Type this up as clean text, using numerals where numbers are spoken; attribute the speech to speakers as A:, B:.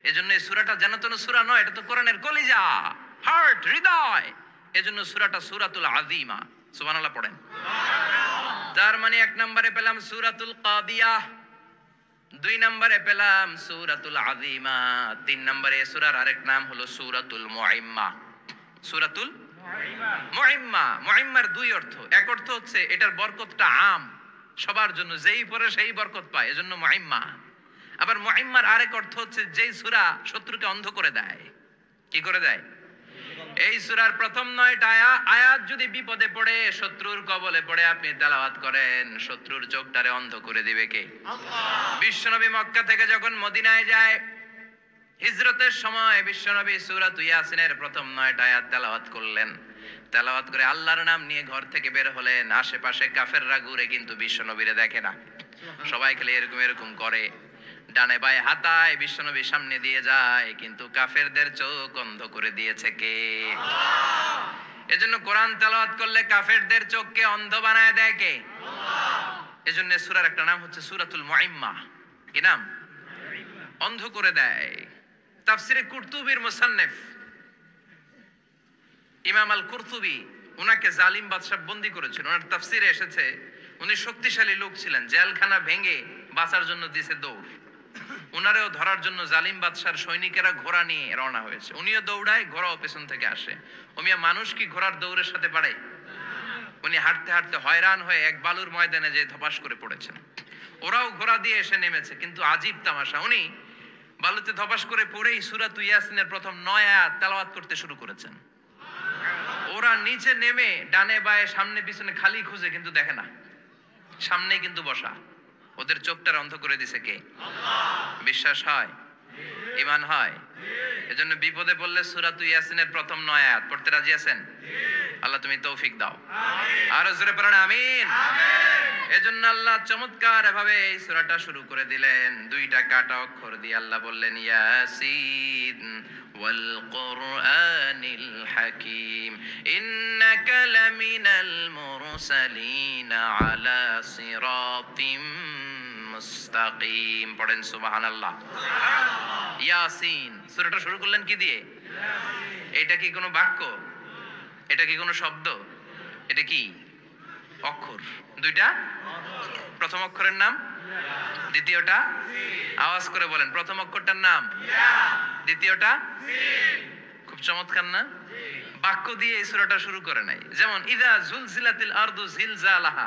A: এজন্য এই সূরাটা জান্নাতুন সূরা নয়, এটা তো কোরআনের কলিজা, হার্ট, হৃদয়। এজন্য সূরাটা সূরাতুল আযীমা। সুবহানাল্লাহ পড়েন। তার মানে ১ নম্বরে পেলাম সূরাতুল কাদিয়াহ, ২ নম্বরে পেলাম সূরাতুল আযীমা, ৩ নম্বরে সূরার আরেক নাম হলো সূরাতুল মুইম্মা। সূরাতুল মুইম্মা। মুইম্মার ২ অর্থ। এক অর্থ হচ্ছে এটার বরকতটা আম, সবার জন্য, যেই পড়ে সেই বরকত পায়, এজন্য মুইম্মা। আবার মুইম্মার আরেক অর্থ হচ্ছে যেই সূরা শত্রুকে অন্ধ করে দেয়। কি করে দেয়? এই সূরার প্রথম ৯টা আয়াত যদি বিপদে পড়ে, শত্রুর কবলে পড়ে আপনি তেলাওয়াত করেন, শত্রুর চোখটারে অন্ধ করে দিবে কে? আল্লাহ। বিশ্বনবী মক্কা থেকে যখন মদিনায় যায়, হিজরতের সময় বিশ্বনবী সূরাতুল ইয়াসিনের প্রথম ৯টা আয়াত তেলাওয়াত করলেন। তেলাওয়াত করে আল্লাহর নাম নিয়ে ঘর থেকে বের হলেন। আশেপাশে কাফেররা ঘুরে কিন্তু বিশ্বনবীরে দেখে না। সবাই খালি এরকম এরকম করে, ডানে বায়ে হাতায়, বিশ্বনবীর সামনে দিয়ে যায়, কিন্তু কাফেরদের চোখ অন্ধ করে দিয়েছে কে? আল্লাহ। এজন্য কোরআন তেলাওয়াত করলে কাফেরদের চোখকে অন্ধ বানায় দেয় কে? আল্লাহ। এজন্য সূরার একটা নাম হচ্ছে সূরাতুল মুইম্মা। কি নাম? অন্ধ করে দেয়। তাফসিরে কুরতুবীর মুসান্নিফ ইমাম আল কুরতুবী, উনাকে জালিম বাদশা বন্দী করেছিল। ওনার তাফসিরে এসেছে উনি শক্তিশালী লোক ছিলেন, জেলখানা ভেঙে বাঁচার জন্য দিছে দৌড়। উনারেও ধরার জন্য জালিম বাদশার সৈনিকেরা ঘোড়া নিয়ে রওনা হয়েছে। উনিও দৌড়ায়, ঘোড়াও পেছন থেকে আসে। ওমিয়া মানুষ কি ঘোড়ার দৌড়ের সাথে পারে? উনি হাঁটতে হাঁটতে হয়রান হয়ে এক বালুর ময়দানে যে ধপাস করে পড়েছেন। ওরাও ঘোড়া দিয়ে এসে নেমেছে, কিন্তু আজীব তামাশা, উনি বালুতে ধপাস করে পড়েই সূরাতুল ইয়াসিনের প্রথম ৯ আয়াত তেলাওয়াত করতে শুরু করেছেন। ওরা নিচে নেমে ডানে বায়ে সামনে পিছনে খালি খুঁজে, কিন্তু দেখে না, সামনে কিন্তু বসা। ওদের চোখটার অন্ধ করে দিছে কে? আল্লাহ। বিশ্বাস হয়? ঈমান হয়? এজন্য বিপদে পড়লে সূরাতুল ইয়াসিনের প্রথম ৯ আয়াত পড়তে রাজি আছেন? আল্লাহ তুমি তৌফিক দাও। আমিন। আর জোরে পড়েন আমিন। আমিন। এজন্য আল্লাহ চমৎকার ভাবে এই সূরাটা শুরু করে দিলেন। ২টা কাটা অক্ষর দিয়ে আল্লাহ বললেন ইয়াসিন ওয়াল কুরআনিল হাকীম ইন্নাকা লামিনাল মুরসালিন আলা সিরাতিম মুস্তাকিম। পড়েন সুবহানাল্লাহ। সুবহানাল্লাহ। ইয়াসিন। সূরাটা শুরু করলেন কি দিয়ে? ইয়াসিন। এটা কি কোনো বাক্য? এটা কি কোনো শব্দ? এটা কি? অক্ষর। ২টা। প্রথম অক্ষরের নাম? ইয়া। দ্বিতীয়টা? সিন। আওয়াজ করে বলেন, প্রথম অক্ষরটার নাম? ইয়া। দ্বিতীয়টা? সিন। খুব চমৎকার না? জি। বাক্য দিয়ে এই সূরাটা শুরু করে নাই। যেমন ইযা জুলজিলাতিল আরদু জিলজালাহা,